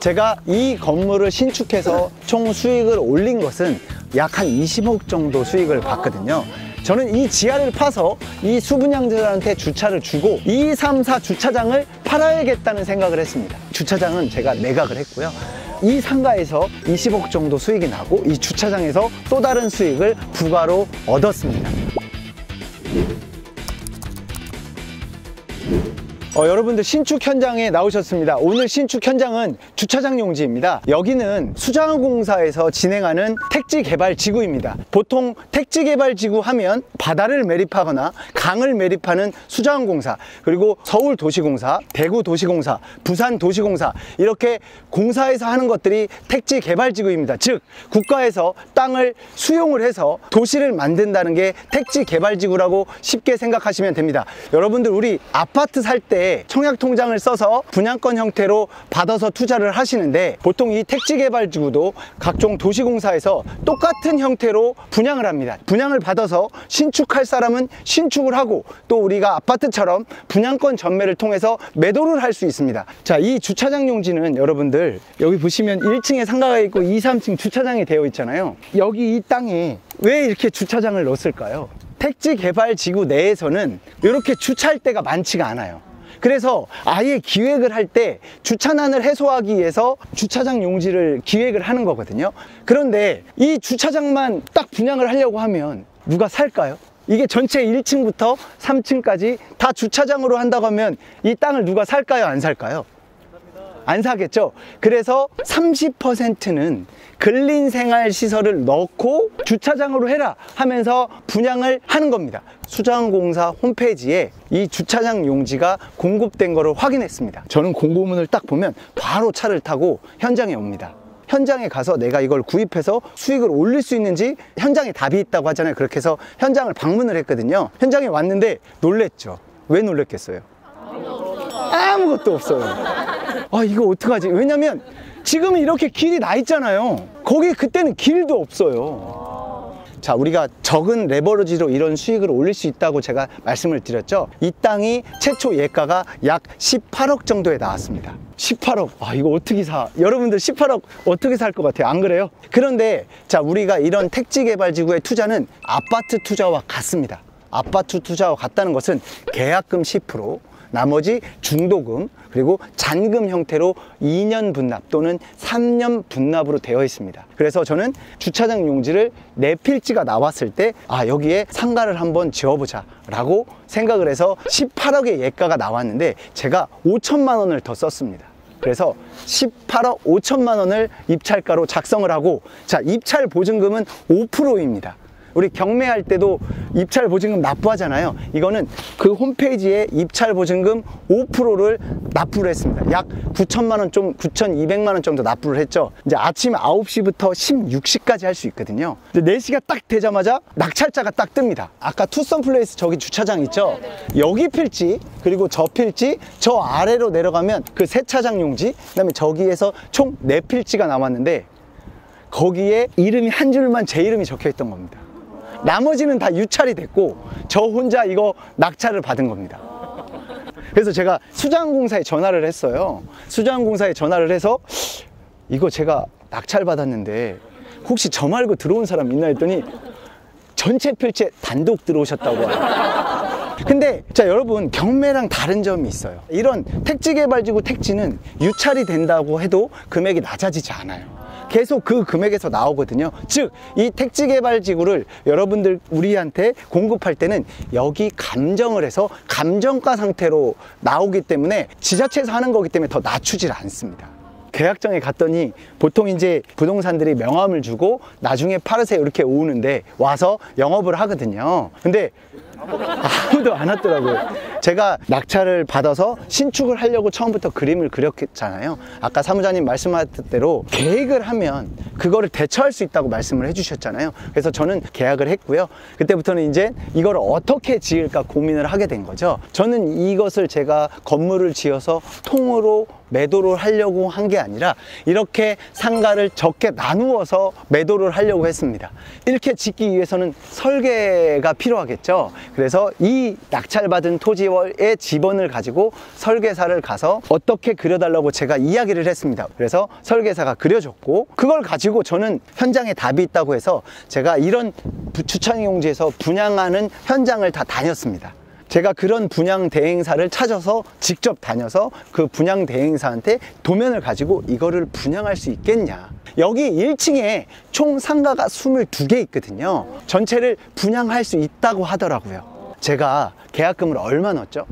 제가 이 건물을 신축해서 총 수익을 올린 것은 약 한 20억 정도 수익을 봤거든요. 저는 이 지하를 파서 이 수분양들한테 주차를 주고 2, 3, 4 주차장을 팔아야겠다는 생각을 했습니다. 주차장은 제가 매각을 했고요. 이 상가에서 20억 정도 수익이 나고 이 주차장에서 또 다른 수익을 부가로 얻었습니다. 여러분들 신축 현장에 나오셨습니다. 오늘 신축 현장은 주차장 용지입니다. 여기는 수자원공사에서 진행하는 택지개발지구입니다. 보통 택지개발지구 하면 바다를 매립하거나 강을 매립하는 수자원공사, 그리고 서울도시공사, 대구도시공사, 부산도시공사, 이렇게 공사에서 하는 것들이 택지개발지구입니다. 즉 국가에서 땅을 수용을 해서 도시를 만든다는 게 택지개발지구라고 쉽게 생각하시면 됩니다. 여러분들 우리 아파트 살 때 청약통장을 써서 분양권 형태로 받아서 투자를 하시는데, 보통 이 택지개발지구도 각종 도시공사에서 똑같은 형태로 분양을 합니다. 분양을 받아서 신축할 사람은 신축을 하고, 또 우리가 아파트처럼 분양권 전매를 통해서 매도를 할 수 있습니다. 자, 이 주차장 용지는 여러분들 여기 보시면 1층에 상가가 있고 2, 3층 주차장이 되어 있잖아요. 여기 이 땅에 왜 이렇게 주차장을 넣었을까요? 택지개발지구 내에서는 이렇게 주차할 데가 많지가 않아요. 그래서 아예 기획을 할 때 주차난을 해소하기 위해서 주차장 용지를 기획을 하는 거거든요. 그런데 이 주차장만 딱 분양을 하려고 하면 누가 살까요? 이게 전체 1층부터 3층까지 다 주차장으로 한다고 하면 이 땅을 누가 살까요? 안 살까요? 안 사겠죠. 그래서 30%는 근린생활시설을 넣고 주차장으로 해라 하면서 분양을 하는 겁니다. 수자원공사 홈페이지에 이 주차장 용지가 공급된 거를 확인했습니다. 저는 공고문을 딱 보면 바로 차를 타고 현장에 옵니다. 현장에 가서 내가 이걸 구입해서 수익을 올릴 수 있는지, 현장에 답이 있다고 하잖아요. 그렇게 해서 현장을 방문을 했거든요. 현장에 왔는데 놀랬죠. 왜 놀랬겠어요? 아무것도 없어요. 아, 이거 어떡하지? 왜냐면 지금은 이렇게 길이 나 있잖아요. 거기 그때는 길도 없어요. 자, 우리가 적은 레버리지로 이런 수익을 올릴 수 있다고 제가 말씀을 드렸죠. 이 땅이 최초 예가가 약 18억 정도에 나왔습니다. 18억. 아, 이거 어떻게 사? 여러분들 18억 어떻게 살 것 같아요? 안 그래요? 그런데 자, 우리가 이런 택지개발지구의 투자는 아파트 투자와 같습니다. 아파트 투자와 같다는 것은 계약금 10%, 나머지 중도금, 그리고 잔금 형태로 2년 분납 또는 3년 분납으로 되어 있습니다. 그래서 저는 주차장 용지를 내 필지가 나왔을 때, 아, 여기에 상가를 한번 지어보자 라고 생각을 해서 18억의 예가가 나왔는데 제가 5천만 원을 더 썼습니다. 그래서 18억 5천만 원을 입찰가로 작성을 하고, 자, 입찰 보증금은 5%입니다. 우리 경매할 때도 입찰 보증금 납부하잖아요. 이거는 그 홈페이지에 입찰 보증금 5%를 납부를 했습니다. 약 9천만 원, 좀 9,200만 원 정도 납부를 했죠. 이제 아침 9시부터 16시까지 할 수 있거든요. 근데 4시가 딱 되자마자 낙찰자가 딱 뜹니다. 아까 투썸플레이스 저기 주차장 있죠? 여기 필지, 그리고 저 필지, 저 아래로 내려가면 그 세차장 용지, 그 다음에 저기에서 총 4필지가 남았는데 거기에 이름이 한 줄만 제 이름이 적혀 있던 겁니다. 나머지는 다 유찰이 됐고 저 혼자 이거 낙찰을 받은 겁니다. 그래서 제가 수자원공사에 전화를 했어요. 수자원공사에 전화를 해서 이거 제가 낙찰 받았는데 혹시 저 말고 들어온 사람 있나 했더니 전체 필지에 단독 들어오셨다고 해요. 근데 자, 여러분, 경매랑 다른 점이 있어요. 이런 택지개발지구 택지는 유찰이 된다고 해도 금액이 낮아지지 않아요. 계속 그 금액에서 나오거든요. 즉, 이 택지개발지구를 여러분들 우리한테 공급할 때는 여기 감정을 해서 감정가 상태로 나오기 때문에 지자체에서 하는 거기 때문에 더 낮추질 않습니다. 계약장에 갔더니 보통 이제 부동산들이 명함을 주고 나중에 팔으세요 이렇게 오는데 와서 영업을 하거든요. 근데 아무도 안 왔더라고요. 제가 낙찰을 받아서 신축을 하려고 처음부터 그림을 그렸잖아요. 아까 사무장님 말씀하셨던 대로 계획을 하면 그거를 대처할 수 있다고 말씀을 해주셨잖아요. 그래서 저는 계약을 했고요. 그때부터는 이제 이걸 어떻게 지을까 고민을 하게 된 거죠. 저는 이것을 제가 건물을 지어서 통으로 매도를 하려고 한 게 아니라 이렇게 상가를 적게 나누어서 매도를 하려고 했습니다. 이렇게 짓기 위해서는 설계가 필요하겠죠. 그래서 이 낙찰받은 토지의 지번을 가지고 설계사를 가서 어떻게 그려달라고 제가 이야기를 했습니다. 그래서 설계사가 그려줬고, 그걸 가지고 저는 현장에 답이 있다고 해서 제가 이런 주차용지에서 분양하는 현장을 다 다녔습니다. 제가 그런 분양 대행사를 찾아서 직접 다녀서 그 분양 대행사한테 도면을 가지고 이거를 분양할 수 있겠냐. 여기 1층에 총 상가가 22개 있거든요. 전체를 분양할 수 있다고 하더라고요. 제가 계약금을 얼마 넣었죠?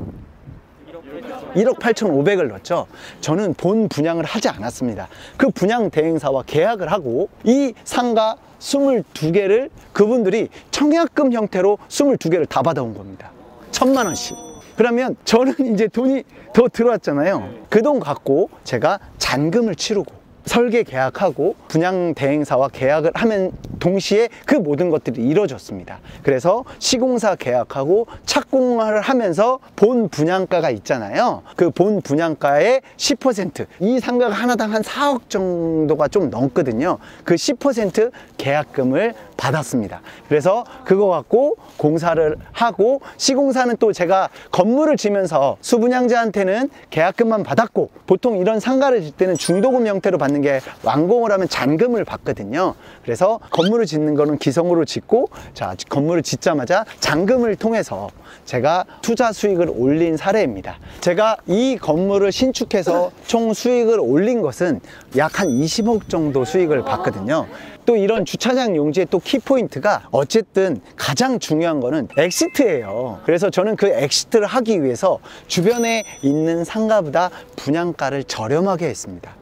1억 8,500을 넣었죠. 저는 본 분양을 하지 않았습니다. 그 분양 대행사와 계약을 하고 이 상가 22개를 그분들이 청약금 형태로 22개를 다 받아온 겁니다. 1,000만 원씩. 그러면 저는 이제 돈이 더 들어왔잖아요. 그 돈 갖고 제가 잔금을 치르고 설계 계약하고 분양 대행사와 계약을 하면 동시에 그 모든 것들이 이루어졌습니다. 그래서 시공사 계약하고 착공을 하면서 본 분양가가 있잖아요. 그 본 분양가의 10%, 이 상가가 하나당 한 4억 정도가 좀 넘거든요. 그 10% 계약금을 받았습니다. 그래서 그거 갖고 공사를 하고, 시공사는 또 제가 건물을 지면서 수분양자한테는 계약금만 받았고, 보통 이런 상가를 질 때는 중도금 형태로 받는 게 완공을 하면 잔금을 받거든요. 그래서 건물을 짓는 거는 기성으로 짓고, 자, 건물을 짓자마자 잔금을 통해서 제가 투자 수익을 올린 사례입니다. 제가 이 건물을 신축해서 총 수익을 올린 것은 약 한 20억 정도 수익을 봤거든요. 또 이런 주차장 용지의 또 키포인트가 어쨌든 가장 중요한 거는 엑시트예요. 그래서 저는 그 엑시트를 하기 위해서 주변에 있는 상가보다 분양가를 저렴하게 했습니다.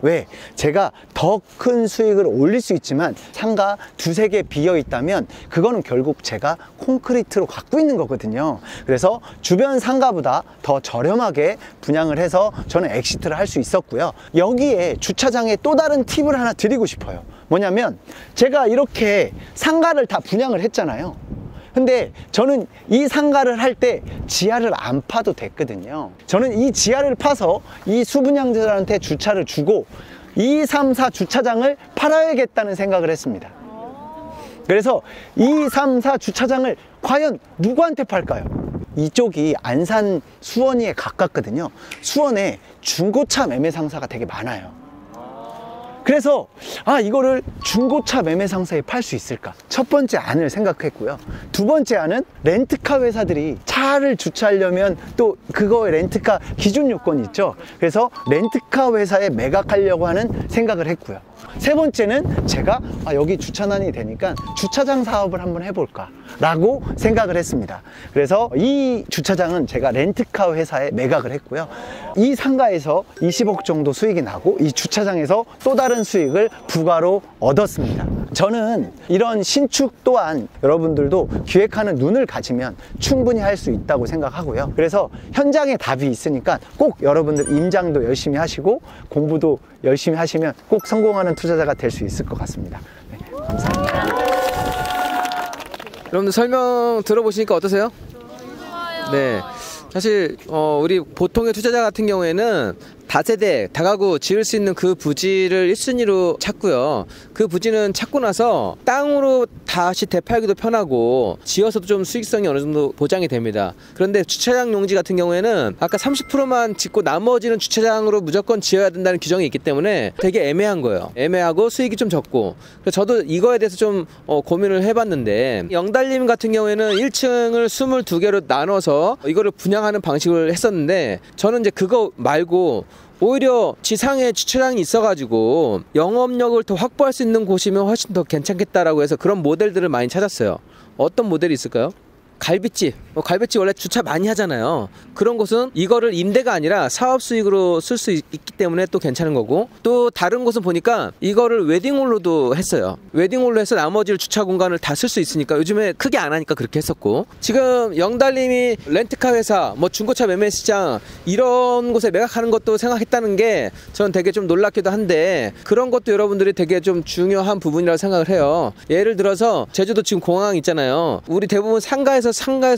왜? 제가 더 큰 수익을 올릴 수 있지만 상가 두세 개 비어 있다면 그거는 결국 제가 콘크리트로 갖고 있는 거거든요. 그래서 주변 상가보다 더 저렴하게 분양을 해서 저는 엑시트를 할 수 있었고요. 여기에 주차장에 또 다른 팁을 하나 드리고 싶어요. 뭐냐면 제가 이렇게 상가를 다 분양을 했잖아요. 근데 저는 이 상가를 할 때 지하를 안 파도 됐거든요. 저는 이 지하를 파서 이 수분양자들한테 주차를 주고 2, 3, 4 주차장을 팔아야겠다는 생각을 했습니다. 그래서 2, 3, 4 주차장을 과연 누구한테 팔까요? 이쪽이 안산 수원이에 가깝거든요. 수원에 중고차 매매 상사가 되게 많아요. 그래서 이거를 중고차 매매 상사에 팔 수 있을까? 첫 번째 안을 생각했고요. 두 번째 안은 렌트카 회사들이 차를 주차하려면 또 그거의 렌트카 기준 요건이 있죠. 그래서 렌트카 회사에 매각하려고 하는 생각을 했고요. 세 번째는 제가 여기 주차난이 되니까 주차장 사업을 한번 해볼까 라고 생각을 했습니다. 그래서 이 주차장은 제가 렌트카 회사에 매각을 했고요. 이 상가에서 20억 정도 수익이 나고 이 주차장에서 또 다른 수익을 부가로 얻었습니다. 저는 이런 신축 또한 여러분들도 기획하는 눈을 가지면 충분히 할 수 있다고 생각하고요. 그래서 현장에 답이 있으니까 꼭 여러분들 임장도 열심히 하시고 공부도 열심히 하시면 꼭 성공하는 투자자가 될 수 있을 것 같습니다. 네, 감사합니다. 여러분들 설명 들어보시니까 어떠세요? 좋아요. 네. 사실 우리 보통의 투자자 같은 경우에는 다세대, 다가구 지을 수 있는 그 부지를 1순위로 찾고요. 그 부지는 찾고 나서 땅으로 다시 되팔기도 편하고 지어서도 좀 수익성이 어느 정도 보장이 됩니다. 그런데 주차장 용지 같은 경우에는 아까 30%만 짓고 나머지는 주차장으로 무조건 지어야 된다는 규정이 있기 때문에 되게 애매한 거예요. 애매하고 수익이 좀 적고. 그래서 저도 이거에 대해서 좀 고민을 해봤는데, 영달님 같은 경우에는 1층을 22개로 나눠서 이거를 분양하는 방식을 했었는데, 저는 이제 그거 말고 오히려 지상에 주차장이 있어가지고 영업력을 더 확보할 수 있는 곳이면 훨씬 더 괜찮겠다라고 해서 그런 모델들을 많이 찾았어요. 어떤 모델이 있을까요? 갈비집, 갈비집 원래 주차 많이 하잖아요. 그런 곳은 이거를 임대가 아니라 사업 수익으로 쓸 수 있기 때문에 또 괜찮은 거고, 또 다른 곳은 보니까 이거를 웨딩홀로도 했어요. 웨딩홀로 해서 나머지 주차 공간을 다 쓸 수 있으니까 요즘에 크게 안 하니까 그렇게 했었고, 지금 영달님이 렌트카 회사, 뭐 중고차 매매 시장 이런 곳에 매각하는 것도 생각했다는 게 저는 되게 좀 놀랍기도 한데, 그런 것도 여러분들이 되게 좀 중요한 부분이라고 생각을 해요. 예를 들어서 제주도 지금 공항 있잖아요. 우리 대부분 상가에서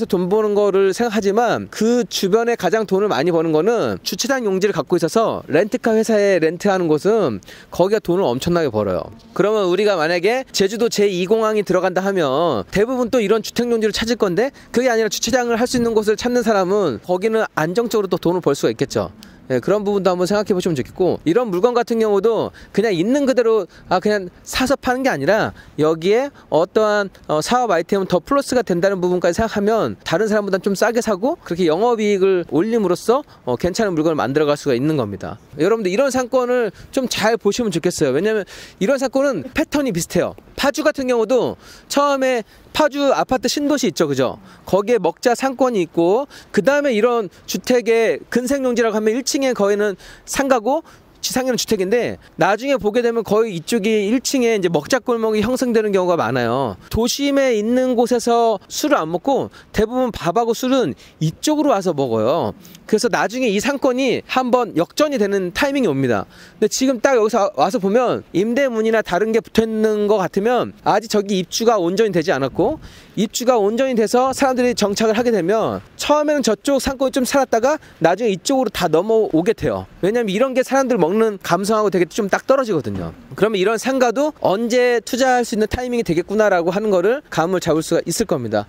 돈 버는 거를 생각하지만 그 주변에 가장 돈을 많이 버는 거는 주차장 용지를 갖고 있어서 렌트카 회사에 렌트하는 곳은 거기가 돈을 엄청나게 벌어요. 그러면 우리가 만약에 제주도 제2공항이 들어간다 하면 대부분 또 이런 주택 용지를 찾을 건데, 그게 아니라 주차장을 할 수 있는 곳을 찾는 사람은 거기는 안정적으로 또 돈을 벌 수가 있겠죠. 네, 그런 부분도 한번 생각해 보시면 좋겠고, 이런 물건 같은 경우도 그냥 있는 그대로 그냥 사서 파는 게 아니라 여기에 어떠한 사업 아이템은 더 플러스가 된다는 부분까지 생각하면 다른 사람보다 좀 싸게 사고 그렇게 영업이익을 올림으로써 괜찮은 물건을 만들어갈 수가 있는 겁니다. 여러분들 이런 상권을 좀 잘 보시면 좋겠어요. 왜냐하면 이런 상권은 패턴이 비슷해요. 파주 같은 경우도 처음에 파주 아파트 신도시 있죠, 그죠? 거기에 먹자 상권이 있고, 그 다음에 이런 주택의 근생용지라고 하면 1층에 거기는 상가고 지상에는 주택인데, 나중에 보게 되면 거의 이쪽이 1층에 이제 먹자골목이 형성되는 경우가 많아요. 도심에 있는 곳에서 술을 안 먹고 대부분 밥하고 술은 이쪽으로 와서 먹어요. 그래서 나중에 이 상권이 한번 역전이 되는 타이밍이 옵니다. 근데 지금 딱 여기서 와서 보면 임대문이나 다른 게 붙어 있는 것 같으면 아직 저기 입주가 온전히 되지 않았고, 입주가 온전히 돼서 사람들이 정착을 하게 되면 처음에는 저쪽 상권이 좀 살았다가 나중에 이쪽으로 다 넘어오게 돼요. 왜냐면 이런 게 사람들 먹는 감성하고 되게 좀 딱 떨어지거든요. 그러면 이런 상가도 언제 투자할 수 있는 타이밍이 되겠구나라고 하는 거를 감을 잡을 수가 있을 겁니다.